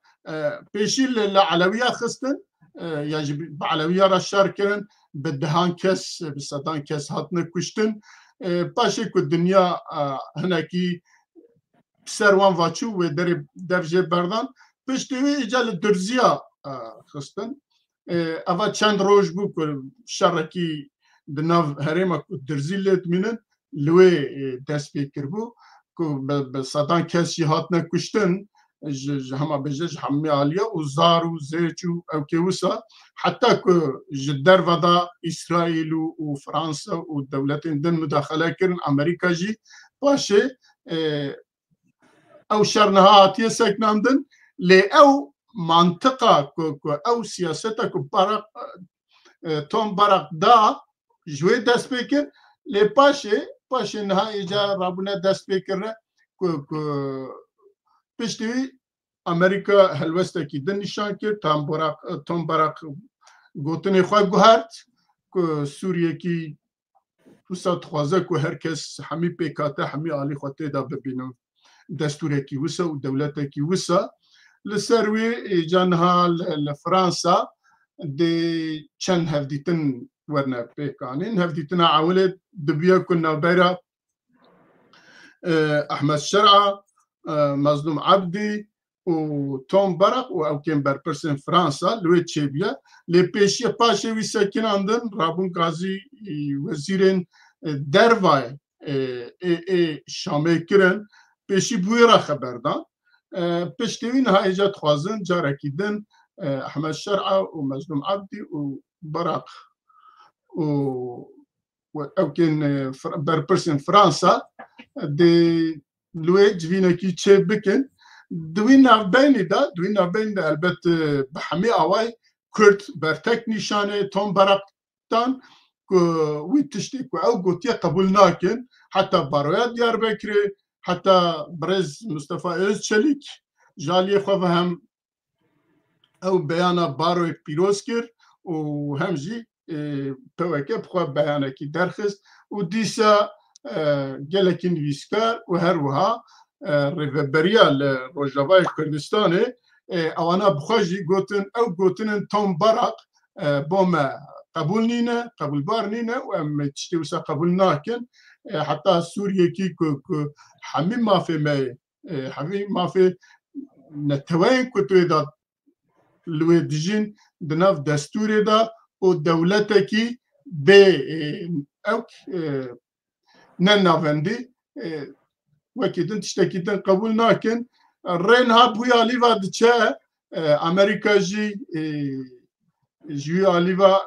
پیشی لعلویه خستن یاجی علویه را شار کرن به دهان کس به صدان کس هاتنه کشتن پاشه که دنیا هنکی سروان واچو و درجه بردان پشتوی ایجال درزیا خستن اول چند روز بو که شرکی دناف هرما درزی لید مینن لوی دست پیکر بو که به صدان کسی هاتنه کشتن همه بجش همه عالیه و زار و زیچو او که وسا حتی که جدر ودا اسرائیل و فرانسه و دولت دن مداخله کرن امریکا جی باشه او شرنهاتیه سکناندن لی او منطقه او سیاسته که توم براق دا جوی دست بکر لی پاشه نهایی جا رابونه دست بکر پشتوی امریکا هلوسته کی دن نشان کرد توم براق گوتنی خواه گوهرد که سوریه کی وسا خوازه که هر کس همی پیکاته همی آلی خواته دا ببینم دستوره کی وسا و دولته کی وسا لسروی جانها لفرانسا دی چند هفدیتن ورنا پیکانین هفدیتن عاولت دبیا کنا بیرا احمد شرعه مظلوم عبدی و توم براق و او کم برپرسن فرانسا لوی چیبیا لی پیشی پاشه وی سکناندن رابون قاضی وزیرین دروای شامه کرن پیشی بوی را خبردان پشتوی نهایی جات خوازن جارکی دن احمد شرعه و مظلوم عبدی و براق و او کن برپرسن فرانسا دی لوی جوینکی چه بکن دوی نافبینی دا البته به همه آوای کرد برتک نشانه تون برقتان که وی تشتی که او گوتیه قبول ناکن حتی بارویا دیار بکری حتی برز مصطفی özçelik جالی خواه هم او بیانا باروی پیروز کرد و هم جی توکه بخواه بیانه کی درخست و دیسا گلکی نویسکار و هر وها ریوبریا لروجاوای کردستانه اوانا بخواجی گوتن او گوتنن تون برق بوم قبول نینه قبول بار نینه و ام تشتی وسا قبول ناکن حتی سوریه کی که همه ما في نتوين كتوي دا لوي دجين دناف دستوري دا و دولتكي بي اوك ننافندي وكيدن تشتكيدن قبول ناكن رين هابويا ليفا دچه امريكا جي آليفا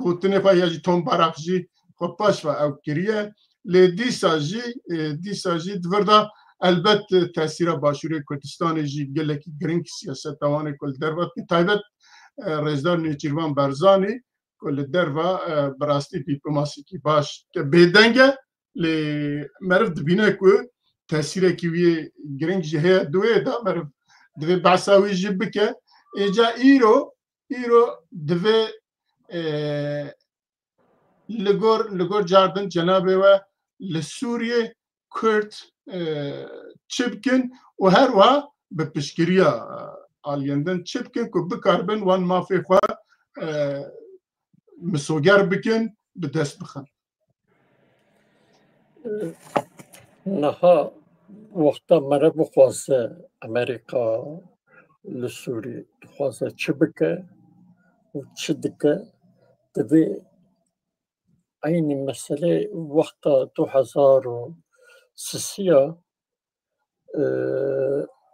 گوتنه فا يجي تون باراق جي خباش فا او كريه لی دیسا جی دوردا البته تاثیر باشوری کردستان جی گلکی گرینگ سیاست توان کل دروا تایبت رزدار نیچیروان برزانی کل دروا براستی دیپلماسی کی باش که بدنگه لی مرف دبینه کو تاثیر کیوی گرینگ جه دوی دا مرف دوی بحثاوی جی بکه ایجا ایرو دوی لگور جاردن جنابه و لسوریه کرد چبکن و هر وها به پشکریا آلیندن چبکن که بکاربن وان مافی خواه مسوگر بکن به دست بخن نها وقتا مره بخواسته امریکا لسوری خواسته چه بکه و چه دکه دوی این مسئله وقتا 2003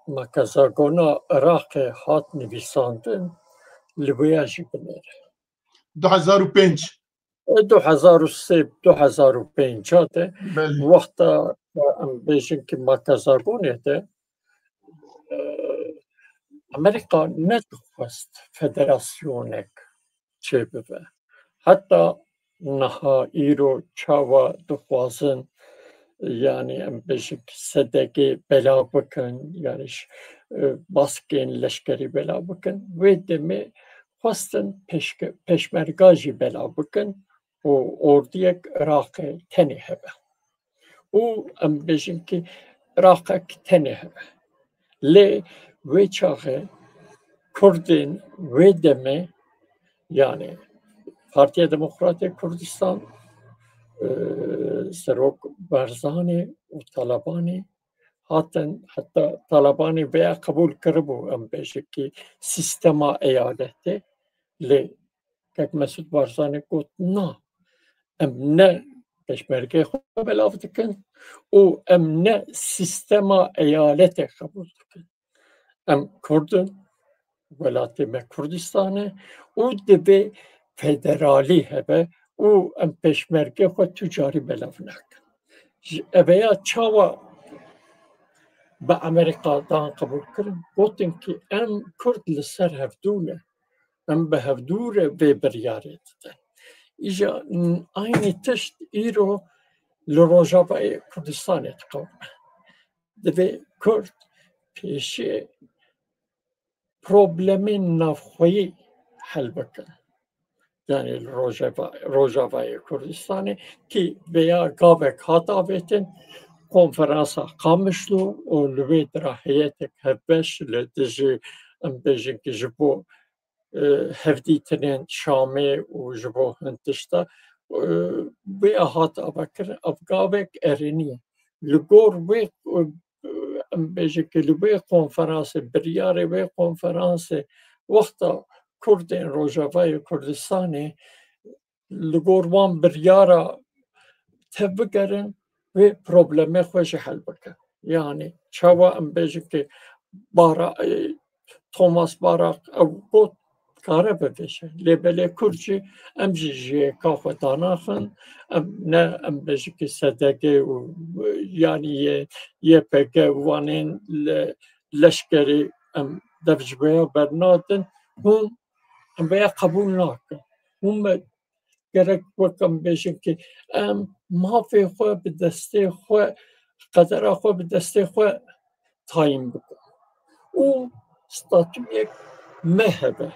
مکزاگونا عراق هات نویساندن لبیاجی بنیره 2005 2005 وقتا ام بیشن که مکزاگونه ده امریکا ندخواست فدراسیونک چه ببه حتی نها ایرو چاوا دخوازن یعنی ام بیشن که صدقی بلا بکن یعنی باسکین لشکری بلا بکن و دمی خواستن پشمرگاجی بلا بکن و اردیک عراق تنی هبه و ام بیشن که عراق تنی هبه لی وی چاقه کردین و دمی یعنی پارتی دموکرات کردستان سروک برزانی و طالبانی حتی طالبانی بیا قبول کربو ام بیشه که سیستم ایالته لی که مسعود برزانی گفت نه ام نه پشمرگه خوب بلاف دکن و ام نه سیستم ایالته قبول دکن ام کردن ولاتی به کردستانه و دبی فدرالی هبه او ام پشمرگه خود تجاری بلاف نکن اویا چاوا به امریکا دان قبول کرن گوتن که ام کرد لسر هفدونه ام به هفدوره به بریاره دادن ایجا اینی تشت ایرو لروجاوای کردستان اتقام دوی کرد پیشی پروبلمی نفخویی حل بکن یعنی روجاوای کردستانی که بیا گاوک هاتا بیتن کنفرانسا قامشلو و لوی درا هیتک هبش لدجی ام بیجن که جبو هفدی تنین شامه و جبو هنتشتا بیا هاتا بکر افگاوک ارینی لگور وی ام بیجن که لوی کنفرانس بریاره وی کنفرانس وقتا کردین روجاوای کردستانی لگور وان بریاره تبگرن و پروبلم خوش حل بکن یعنی چاوا ام بیجن که توماس باراق او گفت دکاره ببشه لبل کرچی ام جی کاخو داناخن ام نه ام بجی که صدقه و یعنی یه پگه وانین لشکری ام دفجبه برنادن هم بیا قبول نکن هم gerek وکم بشه که مافی خو به دسته خو قدر خو به دسته خو تایم بکن او ستاتو یک مهبه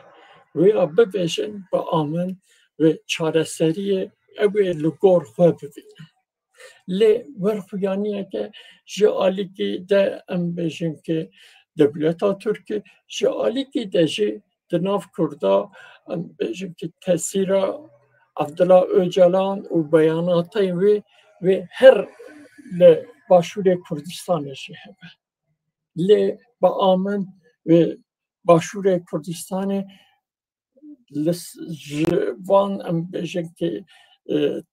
و یا ببشن با آمن و چاره سریه اوی لگور خو ببینن لی ورخویانیه که جعالی ده ام بشن که دولتا ترکی جعالی ده جی دناف کرده ام بشن که تاثیره عبدالله اوجلان و بیاناتی و هر باشور کردستانش هبه لی با آمن و باشور کردستان وان ام بجن که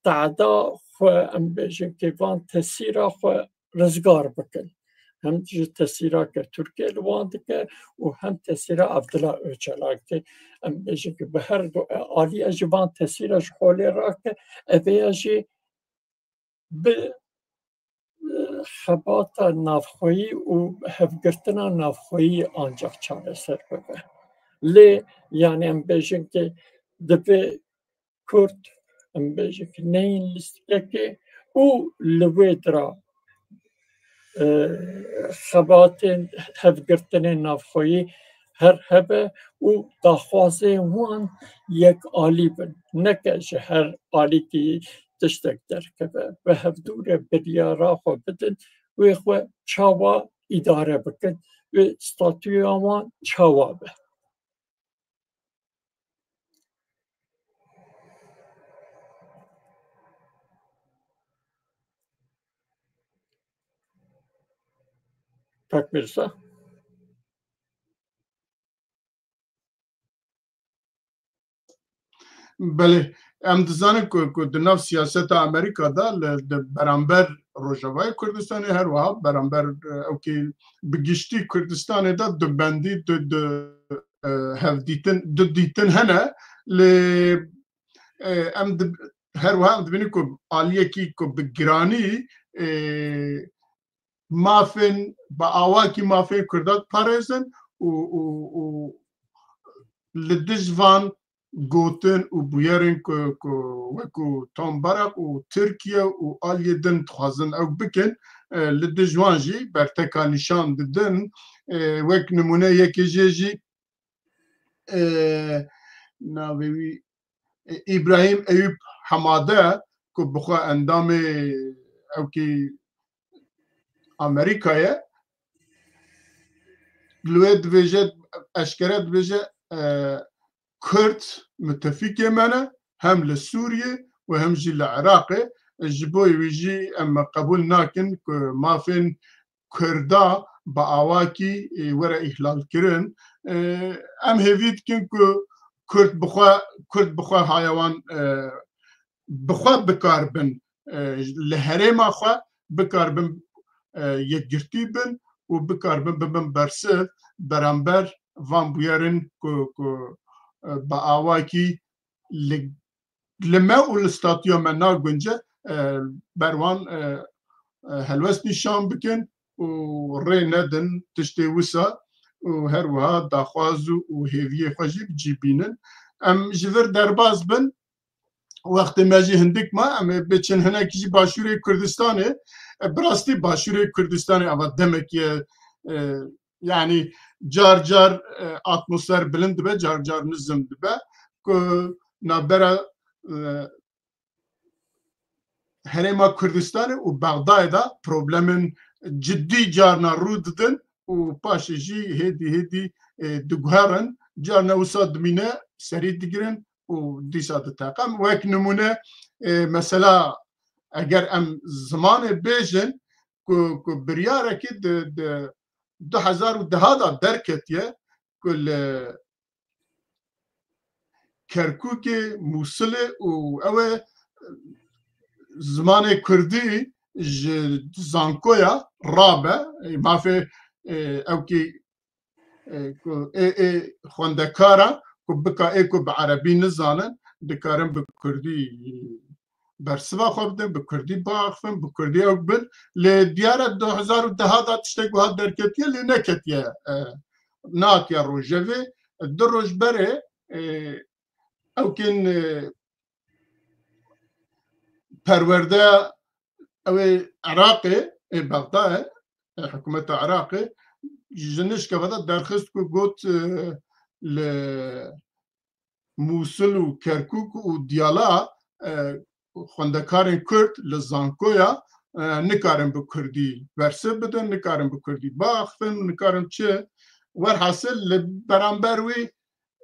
تعدا خو ام بجن که وان تسیرا خو رزگار بکن هم تسیرا که ترکیه لوان که و هم تسیرا عبدالله اوجلان که ام بجن که به هر دو عالی اجوان تسیرا شخولی را که اوی اجی به خبات نافخویی و هفگرتنا نافخویی آنجا چاره سر بگه لی یعنی ام بجن که دبه کرد ام بجن که نین لیسته که او لوید را خبات هفگرتن نافخویی هر هبه او داخوازه وان یک عالی بن نکه هر عالی که تشتک در که به هفدور بریارا خو بدن و خو چاوا اداره بکن و ستاتوی آمان چاوا به tak mirsa بله ام دزانم که در ناف سیاست امریکا دا برانبر روجاوای کردستان هر وها برانبر اوکی بگشتی کردستان دا دو بندی دو دیتن هنه ل ام هر وها دبینی که آلیه کی که بگرانی مافن با آواکی مافن کردات پارزن و لدجوان گوتن و بویرن که وکو تامبرق و ترکیه و آلیه دن تخوازن او بکن لدجوان جی برتکا نشان ددن وک نمونه یکی جی ناوی ابراهیم ایوب حماده که بخواه اندام او که امریکایه لوید ویژه اشکرت ویژه کرد متفق منه هم لسوریه و هم جی لعراق جبوی ویجی اما قبول ناکن که مافن کردا با آواکی ورا احلال کرن ام هفید کن که کرد بخوا حیوان بخوا بکار بن لحرم خوا بکار بن یک گرتی بن و بکار بن برسه برانبر وان بویرن که با آواکی لما و لستاتیو من ناگونجه بروان هلوست نشان بکن و ری ندن تشتی وسا و هر وها داخوازو و هیویه خوشی بجیبینن ام جور درباز بن وقت ماجی هندک ما ام بچن هنه کجی باشوری کردستانه براستی باشوری کردستانه اما دمکی yani car atmosfer bilind be car nizm be ku nabera Herêma Kurdistanê û Bexdayê da problemin ciddi carna rû didin û paşê jî hêdî diguherin carna wisa dimîne serî digirin û dîsa diteqem wek nimûne mesela eger em zimanê bêjin ku biryarekî di 2010 da derketiye ku li Kerkûkê Musilê û ew ê zimanê Kurdî ji zankoya rabe mafê ew kî xwendekara بکا ایکو به عربی نزانن دکارن به کردی برسوا خوابدن به کردی باخفن به کردی او بن لدیار 2010 دا تشتگ وها درکتیه لی نکتیه ناتیا روژوی در روژ بره او کن پرورده او عراقی بغداد حکومت عراقی جنش که ودا درخست که گوت لموصل و کرکوک و دیالا خوندکارن کرد لزانکویا نکارن به کردی ورسه بدن نکارن به کردی باخفن نکارن چه ور حاصل برانبروی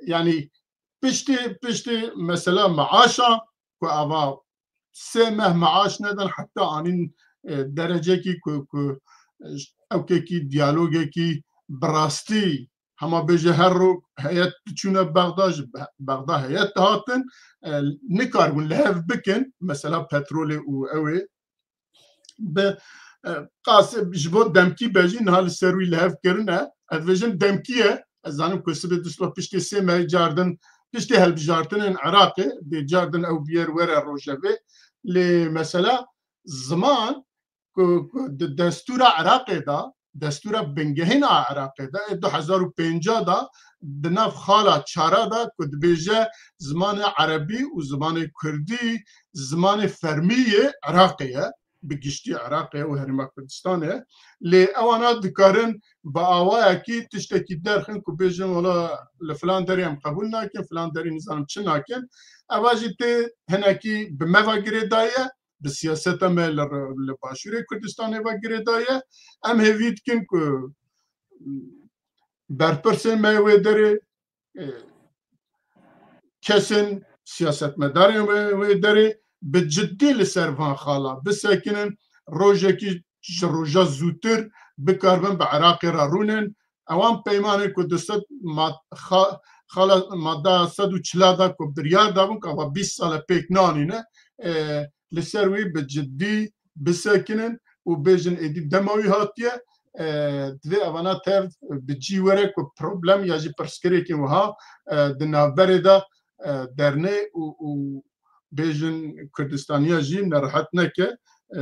یعنی پشتی مثلا معاشا که اوا 3 ماه معاش ندن حتی آنین درجه کی که او کی دیالوگی کی براستی هما بجه هر رو هیئت چونه بغداد هیئت هاتن نکاربون لهف بکن مثلا پترول او اوی به قاسم جبود دمکی بجی نهال سروی لهف کرنه ادویژن دمکیه از زنم کسی به دستلا پشتی 3 ماه جاردن پشتی هل بجارتن عراقی دی جاردن او بیر وره روژوی لی مثلا زمان دستور عراقی دا دستور بنگهین عراقی دا 2050 دا دناف خالا چارا دا که بیجه زمان عربی و زمان کردی زمان فرمی عراقیه بگشتی عراقیه و هرما کردستانه لی اوانا دکارن با آوایا کی تشتکی درخن که بیجه مولا لفلان داری هم قبول ناکن فلان داری نظام چه ناکن اواجی تی هنکی بموا گره دایه به سیاست هم لباشوری کردستان و گردایه ام هیوید کن که برپرسن میوه داره کسین سیاست مداری و داره به جدی لسروان خالا بسکنن روژه که روژه زودتر بکاربن به عراقی را رونن اوان پیمانه که دستت خالا ماده 140 دا که بریار دابون که 20 سال پیک نانینه لسروی به جدی بسکنن و بیجن ایدی دموی هاتیه دوی اوانا تر بجی وره که پروبلم یا جی پرسکری که وها دنابره دا درنه و بیجن کردستانی جی نرحت نکه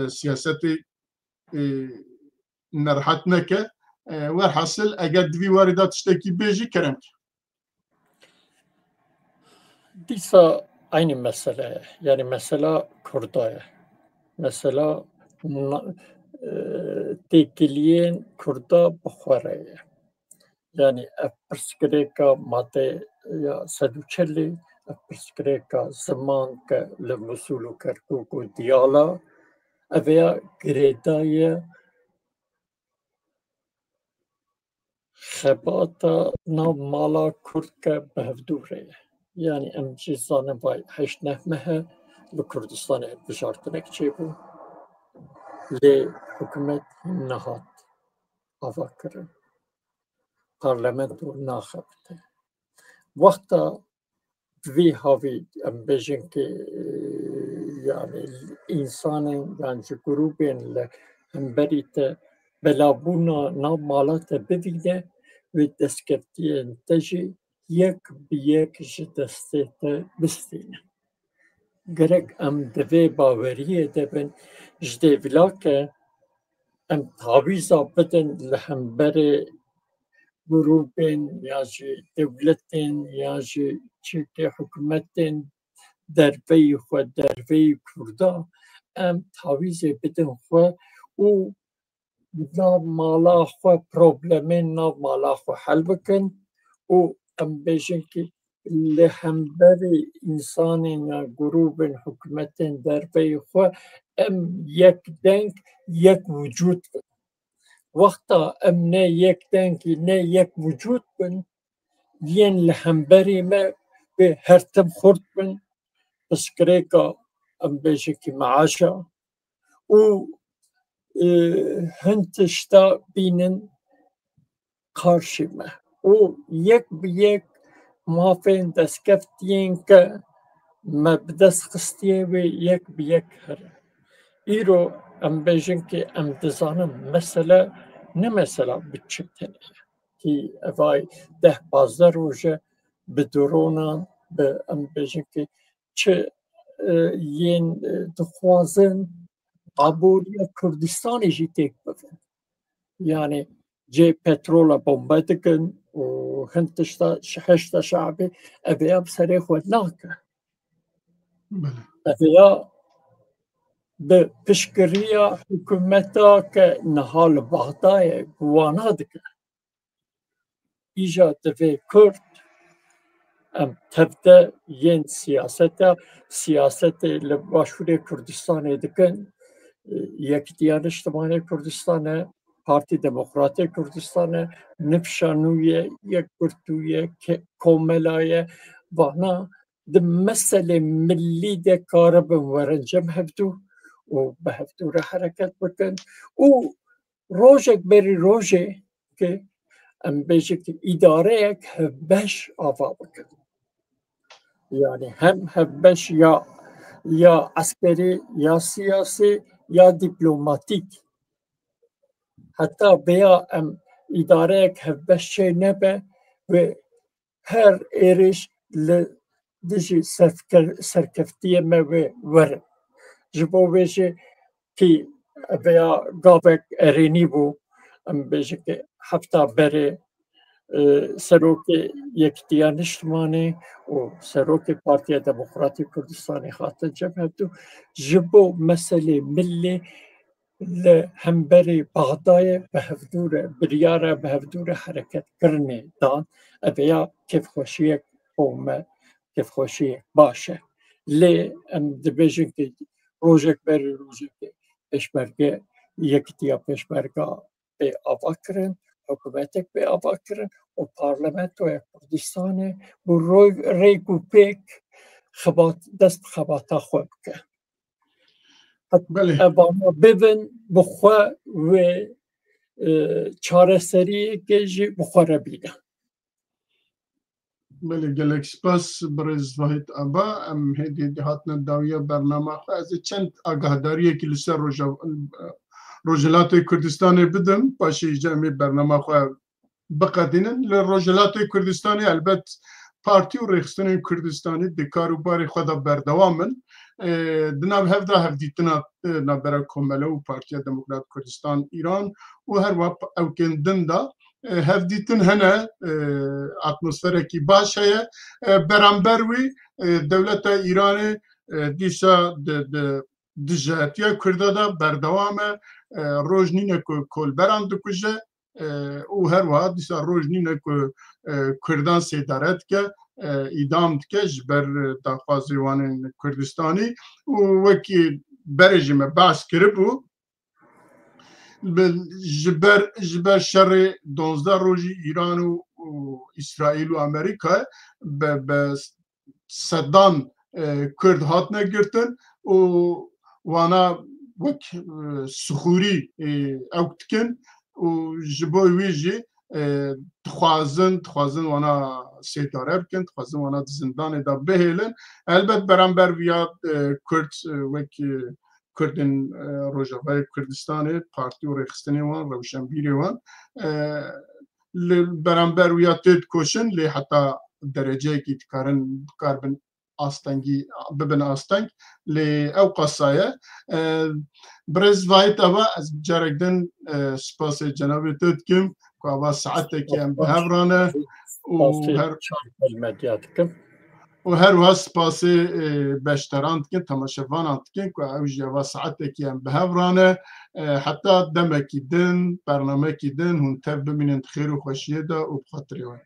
سیاست نرحت نکه ور حاصل اگر دوی واردات تشتکی بیجی کرم دیسا aynı mesele, yani mesela Kurdaya, mesela tekiliyen Kurda Bukhara, yani Perskreka madde ya Saduçeli, Perskreka zaman ke le Musulu Kerkuk Diyala, veya Gredaya خباتا ناو مالا کرد که بهودوره یعنی ام چیزانه وای 8-9 ماه لکردستان بجارتنک چه بو لی حکومت نهاد آوا کرن پارلمنت رو ناخبته وقتا دوی هاوی ام بیجن که یعنی انسان یعنی گروبین هم بریت بلابونا ناو مالات ببینه و دستکفتین تجی یک به یک دسته بستینه. گرگ ام دوی باوریه دبن جده ولاکه ام تعویزا بدن لحنبر گروبین یا جی دولتین یا جی چیک حکومتین دربی خود دربی کردا ام تعویز بدن خود و ناو مالا خو پروبلمین ناو مالا خو حل بکن و ام بیشن که لحنبر انسان یا گروه حکومت در بی خو ام یک دنگ یک وجود بن وقتا ام نه یک دنگ نه یک وجود بن وین لحنبری ما به هر تم خورد بن بس کریکا ام بیشن که معاشا و هنتشتا بینن karşıma. O yek bir yek muhafin deskeftiyen ki mebdes kıstiye ve yek bir yek her. İro em bejin ki em dizanım mesela ne mesela bütçetene ki evay 10-15 roje به درونان به ام بجن که چه ین دخوازن قبولی کردستانی جی تک بفن یعنی جی پترول بمبه دکن و هنتشتا هشتا شعبی ابیا بسری خود ناکه ابیا به پشکریا حکومتا که نهال بغدای گوانا دکن ایجا دوی کرد ام تبدا ین سیاست لباشوری کردستان دکن یک دیار اجتماعی کردستان پارتی دموکراتی کردستان نفشانوی یک گرتوی کوملای وانا ده مسئله ملی ده کارب ورنجم هفتو و به هفتو را حرکت بکن و روژک بری روژه که ام بیشه که اداره یک هفبش آفا بکن یعنی هم هفبش یا عسکری یا سیاسی یا دیپلماتیک حتی بیا ام اداره یک هفبش چه نبه و هر ایرش لدیجی سرکفتی موی ورم جبو بیشه که بیا گاوک ارینی بو ام بیشه که هفته بره سروک یکدیان اجتماعی و سروک پارتی دموکراتی کردستانی خاطر جبهتو جبو مسئله ملی لهمبری بغدای به هفدور بریاره به هفدور حرکت کرنه دان ابیا کیف خوشی قومه کیف خوشی باشه لی ام دبیجن که روژک بری روژک پیشبرگه یکدیا پیشبرگا به آوا کرن حکومتک به آوا کرن و پارلمنت و کردستان بو ریگو پیک دست خباتا خوب که ابانا ببن بخوا و چاره سری که جی بخوا را بیده بله گلک سپاس برز واحد ابا ام هدی دهاتنا داویه برنامه خواه از چند آگاهداریه که لسر روجلات کردستان بدم باشی جمعی برنامه خواه بقدینن لروجلات کردستانی البته پارتی و ریخستان کردستانی دکارو باری خدا بردوامن دناب هفته هفدیتنا نبرا کومله و پارتی دموکرات کردستان ایران و هر وقت اوکندن دا هفدیتن هنه اتمسفره کی باشه برانبروی دولت ایران دیسا دجاتیا کرده دا بردوامه روزنینه که کل بران دکوشه او هر وقت دیسا روزنینه که کردان سیدارت که ایدام دکش بر داخوازیوان کردستانی و وکی برجم باس کربو جبر شر 12 روزی ایران و اسرائیل و امریکا به صدام کرد هات نگرتن و وانا وک سخوری اوتکن و جبوی ویجی تخوازن وانا سیداره بکن تخوازن وانا زندان دا بهیلن البته برانبر بیاد کرد وکی کردن روجاوای کردستان پارتی و ریخستانی وان روشنبیری وان برانبر بیاد تید کوشن لی حتی درجه کی تکارن بکاربن آستنگی ببن آستنگ لی او قصایه برز وایت ابا از جارگدن سپاس جناب تید کم که ابا ساعته که هم به هفرانه و هر وقت سپاس بشتراند کن تماشاوانند کن که اوجه و ساعته که هم به هفرانه حتی دمکی دن برنامه کی دن هون تب بمینند خیر و خوشیه دا و بخاطری وان